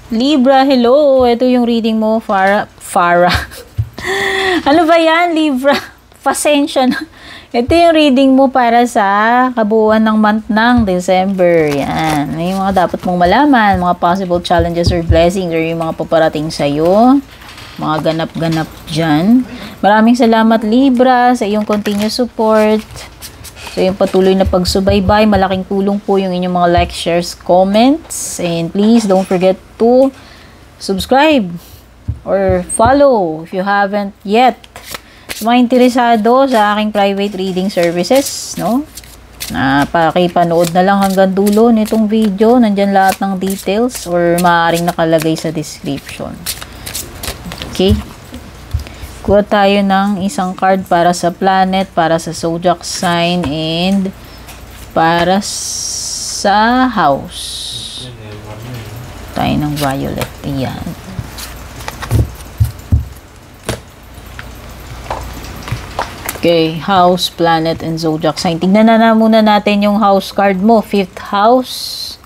Libra, hello. Ito yung reading mo, Farah. Ano ba yan, Libra? Pasensya na. Ito yung reading mo para sa kabuuan ng month ng December. Yan. May mga dapat mong malaman, mga possible challenges or blessings or yung mga paparating sa'yo. Mga ganap-ganap dyan. Maraming salamat, Libra, sa iyong continuous support. So, yung patuloy na pagsubaybay, malaking tulong po yung inyong mga likes, shares, comments. And please, don't forget to subscribe or follow if you haven't yet. Sa mga interesado sa aking private reading services, no? Pakipanood na lang hanggang dulo nitong video. Nandyan lahat ng details or maaaring nakalagay sa description. Okay? Kuha tayo ng isang card para sa planet, para sa zodiac sign, and para sa house. Tayo ng violet. Ayan. Okay, house, planet, and zodiac sign. Tingnan na muna natin yung house card mo. Fifth house.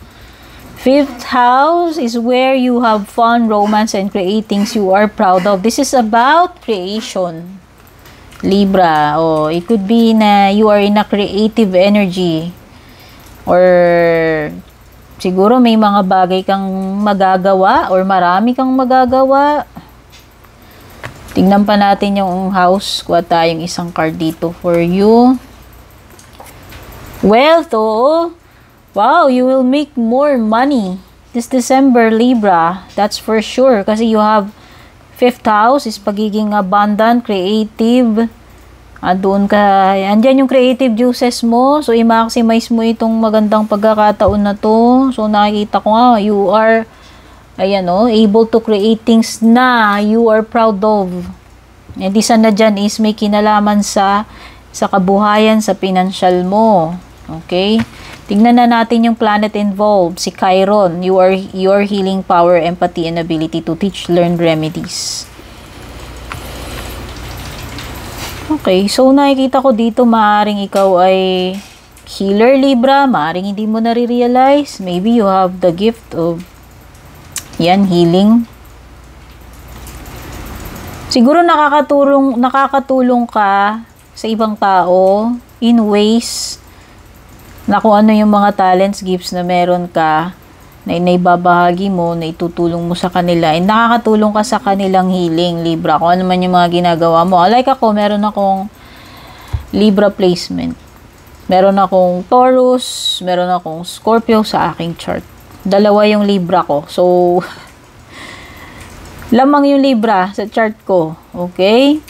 Fifth house is where you have fun, romance, and create things you are proud of. This is about creation. Libra. Oh, it could be na you are in a creative energy. Or siguro may mga bagay kang magagawa or marami kang magagawa. Tingnan pa natin yung house. Kuha tayong isang card dito for you. Wealth, oh. Wow, you will make more money this December, Libra. That's for sure. Kasi you have fifth house is pagiging abundant, creative. Doon ka, andyan yung creative juices mo. So, i-maximize mo itong magandang pagkakataon na to. So, nakikita ko nga, you are, ayan o, able to create things na you are proud of. And isa na dyan is may kinalaman sa kabuhayan, sa financial mo. Okay? Tingnan na natin yung planet involved, si Chiron. Your healing power, empathy, and ability to teach, learn remedies. Okay, so nakikita ko dito, maaaring ikaw ay healer, Libra. Maaaring hindi mo nare-realize. Maybe you have the gift of healing. Siguro nakakatulong ka sa ibang tao in ways na kung ano yung mga talents, gifts na meron ka, na inaibabahagi mo, na itutulong mo sa kanila, and nakakatulong ka sa kanilang healing, Libra. Kung ano man yung mga ginagawa mo. Like ako, meron akong Libra placement. Meron akong Taurus, meron akong Scorpio sa aking chart. Dalawa yung Libra ko. So, lamang yung Libra sa chart ko. Okay?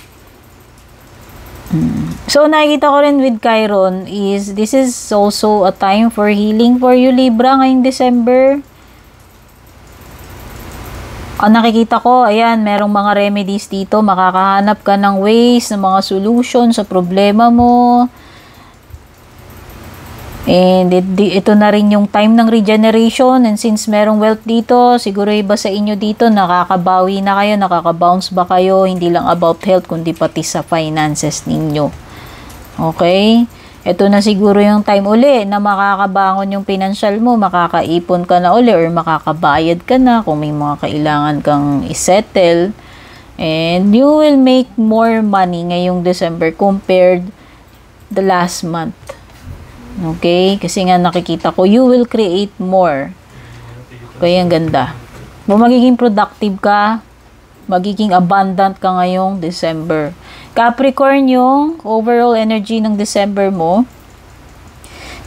So, nakikita ko rin with Chiron is, this is also a time for healing for you, Libra, ngayong December. Ang nakikita ko, ayan, merong mga remedies dito. Makakahanap ka ng ways, ng mga solution sa problema mo. And ito na rin yung time ng regeneration. And since merong wealth dito, siguro iba sa inyo dito, nakakabawi na kayo, nakakabounce ba kayo, hindi lang about health, kundi pati sa finances ninyo. Okay? Ito na siguro yung time uli na makakabangon yung financial mo, makakaipon ka na uli or makakabayad ka na kung may mga kailangan kang isettle. And you will make more money ngayong December compared the last month. Okay? Kasi nga nakikita ko, you will create more. Kaya ang ganda. Magiging productive ka, magiging abundant ka ngayong December. Capricorn, yung overall energy ng December mo.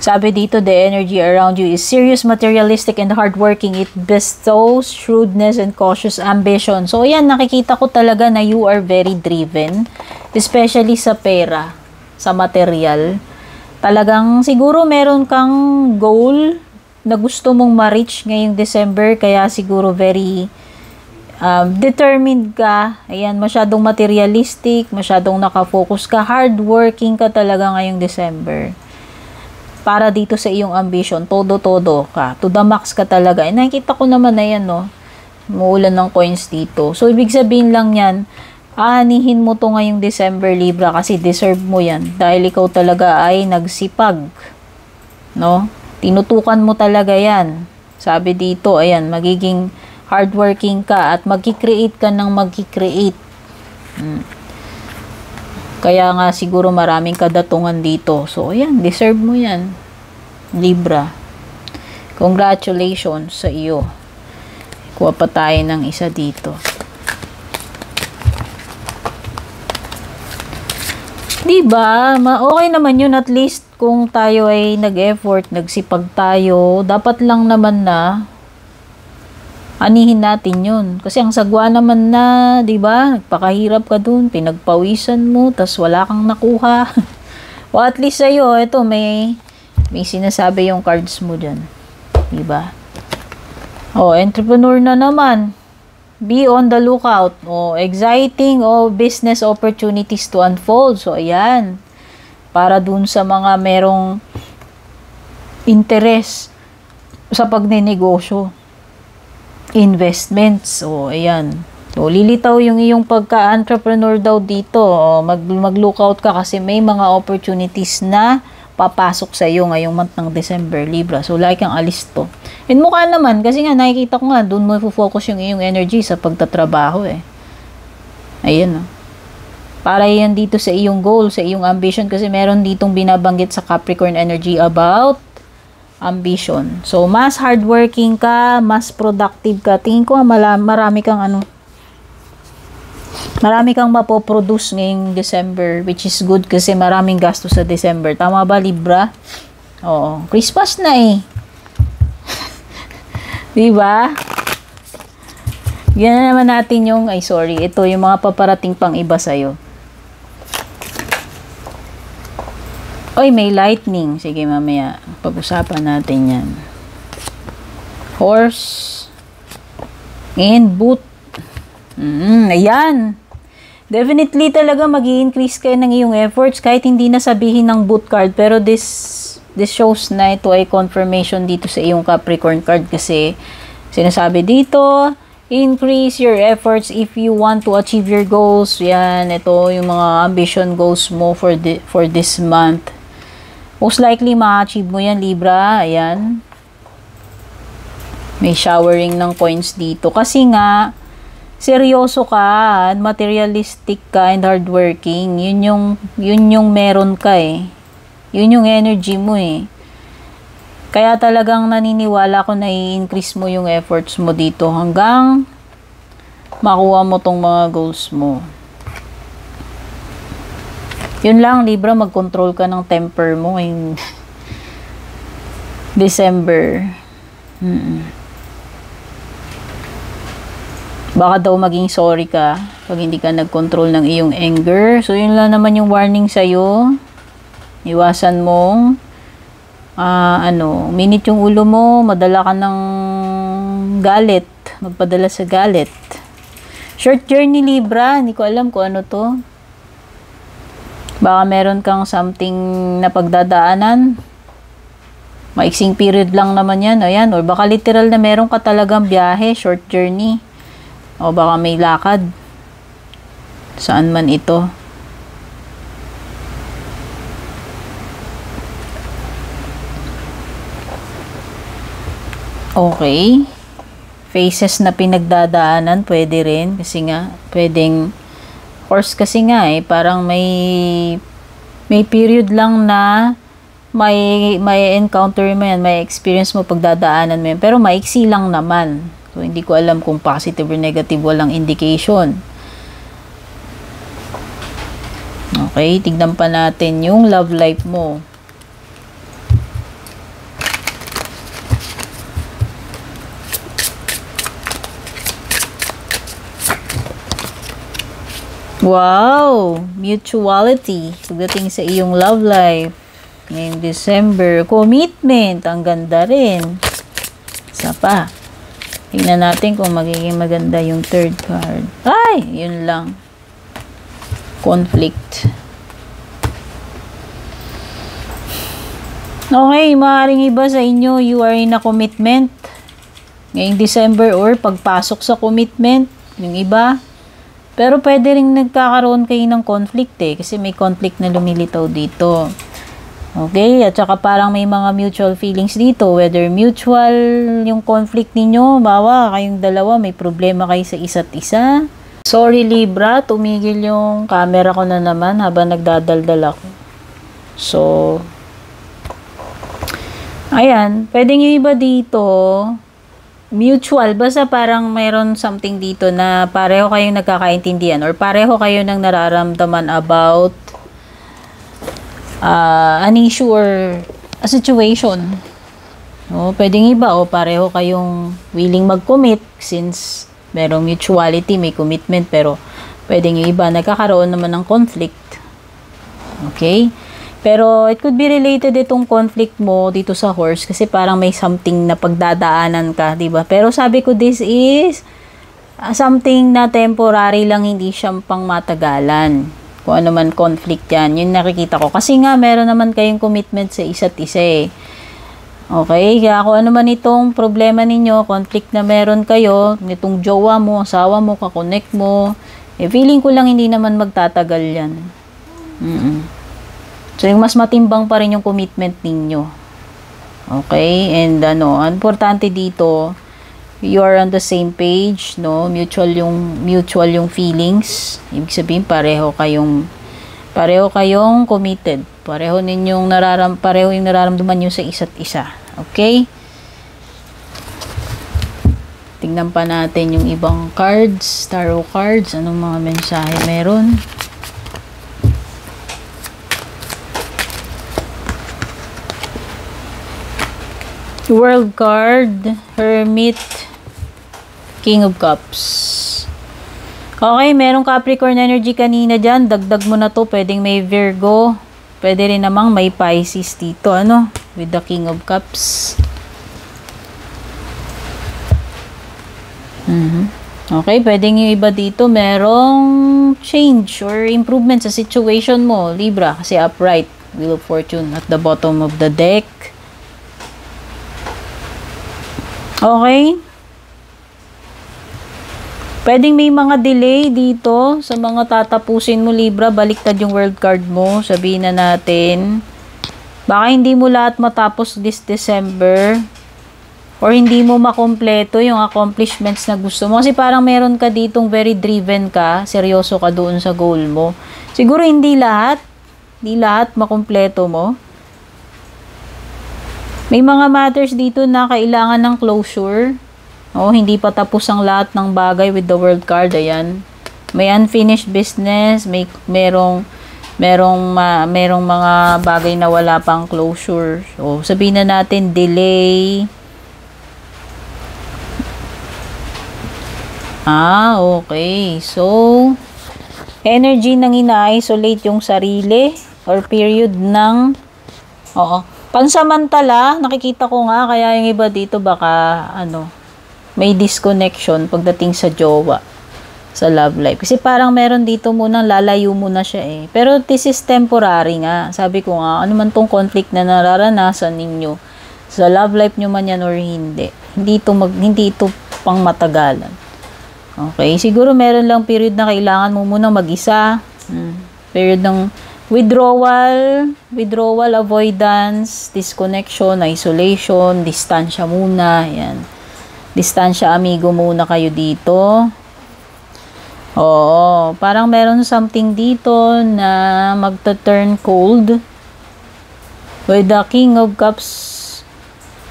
Sabi dito, the energy around you is serious, materialistic, and hardworking. It bestows shrewdness and cautious ambition. So, yan, nakikita ko talaga na you are very driven, especially sa pera, sa material. Talagang siguro meron kang goal na gusto mong ma-reach ngayong December, kaya siguro very determined ka. Ayan, masyadong materialistic, masyadong nakafocus ka, hardworking ka talaga ngayong December. Para dito sa iyong ambition, todo-todo ka. To the max ka talaga. Nakikita ko naman na yan, no? Muulan ng coins dito. So, ibig sabihin lang yan, aanihin mo to ngayong December, Libra, kasi deserve mo yan. Dahil ikaw talaga ay nagsipag. No? Tinutukan mo talaga yan. Sabi dito, ayan, magiging hardworking ka at magki-create ka ng magki-create. Kaya nga siguro maraming kadatungan dito. So, ayan, deserve mo yan. Libra. Congratulations sa iyo. Kuha pa tayo ng isa dito. Diba? Okay naman yun, at least kung tayo ay nag-effort, nagsipag tayo, dapat lang naman na anihin natin yun. Kasi ang sagwa naman na, diba? Nagpakahirap ka dun, pinagpawisan mo, tas wala kang nakuha. O at least sa'yo, ito, may sinasabi yung cards mo dyan. Diba? O, entrepreneur na naman. Be on the lookout. O, exciting o business opportunities to unfold. So, ayan. Para dun sa mga merong interest sa pagnenegosyo. Investments. O, ayan. So, lilitaw yung iyong pagka-entrepreneur daw dito. O, mag-lookout ka kasi may mga opportunities na papasok sa iyo ngayong month ng December, Libra. So, like kang alis to. And mukha naman, kasi nga, nakikita ko nga, doon mo focus yung iyong energy sa pagtatrabaho eh. Ayan o. Para yan dito sa iyong goal, sa iyong ambition, kasi meron ditong binabanggit sa Capricorn energy about ambition. So, mas hardworking ka, mas productive ka. Tingin ko marami kang marami kang mapoproduce ngayong December, which is good kasi maraming gasto sa December. Tama ba, Libra? Oo. Christmas na eh. Diba? Yan na naman natin yung, ito yung mga paparating pang iba sa'yo. Oy, may lightning. Sige, mamaya. Pag-usapan natin yan. Horse. And boot. Ayan. Definitely talaga mag-i-increase kayo ng iyong efforts kahit hindi na sabihin ng boot card. Pero this shows na ito ay confirmation dito sa iyong Capricorn card kasi sinasabi dito, increase your efforts if you want to achieve your goals. Yan, ito yung mga ambition goals mo for this month. Most likely ma-achieve mo yan, Libra. Ayan. May showering ng coins dito kasi nga seryoso ka, materialistic ka, and hardworking. Yun yung meron ka eh. Yun yung energy mo eh. Kaya talagang naniniwala ko na i-increase mo yung efforts mo dito hanggang makuha mo tong mga goals mo. Yun lang, Libra, mag-control ka ng temper mo ngayong December. Baka daw maging sorry ka pag hindi ka nag-control ng iyong anger. So, yun lang naman yung warning sa'yo. Iwasan mong minit yung ulo mo, madala ka ng galit, magpadala sa galit. Short journey, Libra, hindi ko alam kung ano to. Baka meron kang something na pagdadaanan. Maiksing period lang naman yan, ayan. Or baka literal na meron ka talagang biyahe, short journey. O baka may lakad. Saan man ito. Okay. Phases na pinagdadaanan, pwede rin. Kasi nga, pwedeng, course kasi nga eh, parang may period lang na may encounter mo yan, may experience mo pagdadaanan mo yan. Pero maiksi lang naman. So, hindi ko alam kung positive or negative, walang indication. Okay, tignan pa natin yung love life mo. Wow! Mutuality. Pagdating sa iyong love life. Ngayong December. Commitment. Ang ganda rin. Isa pa. Tingnan natin kung magiging maganda yung third card. Ay! Yun lang. Conflict. Okay, maaaring iba sa inyo, you are in a commitment. Ngayong December or pagpasok sa commitment. Yung iba. Pero pwede rin nagkakaroon kayo ng conflict eh. Kasi may conflict na lumilitaw dito. Okay? At saka parang may mga mutual feelings dito. Whether mutual yung conflict ninyo, bawa kayong dalawa, may problema kayo sa isa't isa. Sorry Libra, tumigil yung camera ko na naman habang nagdadaldal ako. So, ayan, pwedeng yung iba dito, mutual, basta parang mayroon something dito na pareho kayong nagkakaintindihan or pareho kayo nang nararamdaman about an issue or a situation. O, pwedeng iba, o pareho kayong willing mag-commit since merong mutuality, may commitment, pero pwedeng yung iba nagkakaroon naman ng conflict. Okay? Pero it could be related itong conflict mo dito sa horse kasi parang may something na pagdadaanan ka, diba? Pero sabi ko, this is something na temporary lang, hindi siyang pang matagalan. Kung ano man conflict yan, yun nakikita ko. Kasi nga, meron naman kayong commitment sa isa't isa eh. Okay? Kaya kung ano man itong problema ninyo, conflict na meron kayo, nitong jowa mo, asawa mo, kakonect mo, eh, feeling ko lang hindi naman magtatagal yan. So, yung mas matimbang pa rin yung commitment ninyo. Okay? And importante dito, you are on the same page, no? Mutual yung feelings. Ibig sabihin pareho kayong committed. Pareho yung nararamdaman niyo sa isa't isa. Okay? Tingnan pa natin yung ibang cards, tarot cards, anong mga mensahe meron. World card, Hermit, King of Cups. Okay, merong Capricorn energy kanina dyan. Dagdag mo na to. Pwedeng may Virgo. Pwede rin namang may Pisces dito. With the King of Cups. Okay, pwedeng yung iba dito. Merong change or improvement sa situation mo. Libra, kasi upright. Wheel of Fortune at the bottom of the deck. Okay. Pwedeng may mga delay dito sa mga tatapusin mo, Libra. Baliktad yung world card mo. Sabihin na natin. Baka hindi mo lahat matapos this December. Or hindi mo makompleto yung accomplishments na gusto mo. Kasi parang meron ka ditong very driven ka. Seryoso ka doon sa goal mo. Siguro hindi lahat. Hindi lahat makompleto mo. May mga matters dito na kailangan ng closure. Hindi pa tapos ang lahat ng bagay with the world card. Ayan. May unfinished business. Merong mga bagay na wala pang closure. So, sabihin na natin delay. Okay. So, energy nang ina-isolate yung sarili or period ng pansamantala, nakikita ko nga, kaya yung iba dito baka, may disconnection pagdating sa jowa, sa love life. Kasi parang meron dito munang lalayo muna siya eh. Pero this is temporary nga. Sabi ko nga, ano man tong conflict na nararanasan ninyo, sa love life nyo man yan or hindi. Hindi ito pang matagalan. Okay, siguro meron lang period na kailangan mo munang mag-isa. Period ng withdrawal, avoidance, disconnection, isolation, distansya muna. Yan. Distansya, amigo muna kayo dito. Parang meron something dito na magta-turn cold. With the King of Cups,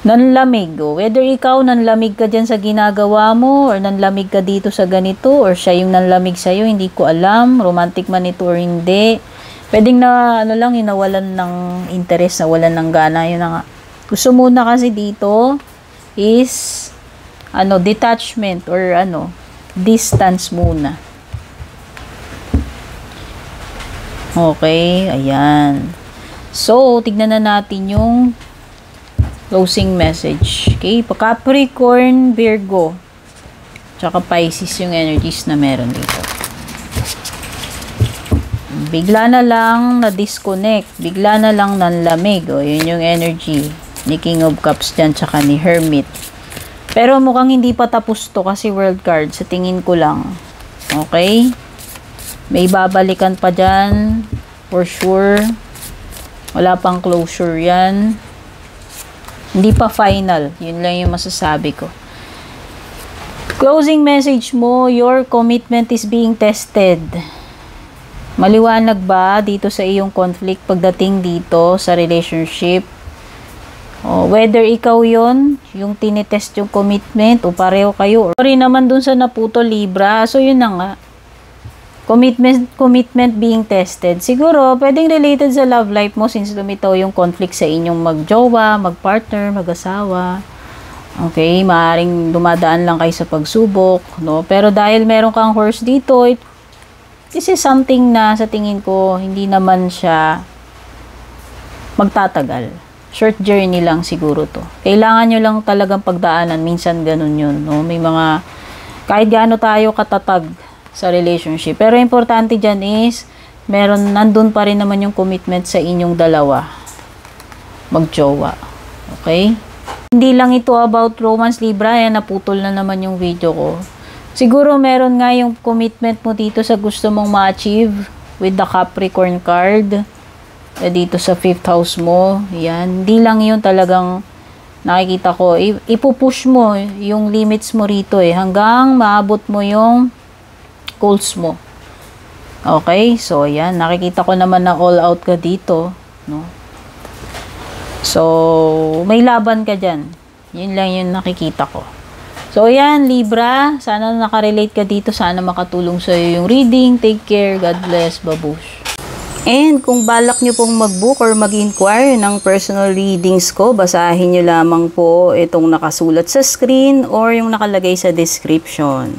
nanlamig. Whether ikaw nanlamig ka dyan sa ginagawa mo or nanlamig ka dito sa ganito or siya yung nanlamig sa'yo, hindi ko alam. Romantic man ito or hindi. Pwedeng na yung nawalan ng interest, nawalan ng gana. Yun na nga. Gusto muna kasi dito is detachment or distance muna. Okay, ayan. So, tignan na natin yung closing message. Okay, Capricorn, Virgo, tsaka Pisces yung energies na meron dito. Bigla na lang na-disconnect. Bigla na lang nanlamig. Yun yung energy ni King of Cups dyan, tsaka ni Hermit. Pero mukhang hindi pa tapos to kasi world card. Sa tingin ko lang. Okay? May babalikan pa dyan. For sure. Wala pang closure yan. Hindi pa final. Yun lang yung masasabi ko. Closing message mo, your commitment is being tested. Maliwanag ba dito sa iyong conflict pagdating dito sa relationship? O, whether ikaw yon yung tinitest yung commitment o pareho kayo. Sorry naman dun sa naputo Libra. So, yun na nga. Commitment being tested. Siguro, pwedeng related sa love life mo since lumitaw yung conflict sa inyong magjowa, magpartner, mag-asawa. Okay, maaaring dumadaan lang kayo sa pagsubok, no? Pero dahil meron kang horse dito, this is something na sa tingin ko, hindi naman siya magtatagal. Short journey lang siguro to. Kailangan nyo lang talagang pagdaanan. Minsan ganun yun, no? May mga, kahit gaano tayo katatag sa relationship. Pero importante dyan is, nandun pa rin naman yung commitment sa inyong dalawa. Magjowa. Okay? Hindi lang ito about romance, Libra. Yan, naputol na naman yung video ko. Siguro meron nga yung commitment mo dito sa gusto mong ma-achieve with the Capricorn card. Dito sa 5th house mo. Yan. Hindi lang yun talagang nakikita ko. Ipupush mo yung limits mo rito hanggang maabot mo yung goals mo. Okay? So, yan. Nakikita ko naman na all out ka dito. No? So, may laban ka dyan. Yun lang yung nakikita ko. So, yan, Libra. Sana nakarelate ka dito. Sana makatulong sa'yo yung reading. Take care. God bless. Babush. And kung balak nyo pong mag-book or mag-inquire ng personal readings ko, basahin nyo lamang po itong nakasulat sa screen or yung nakalagay sa description.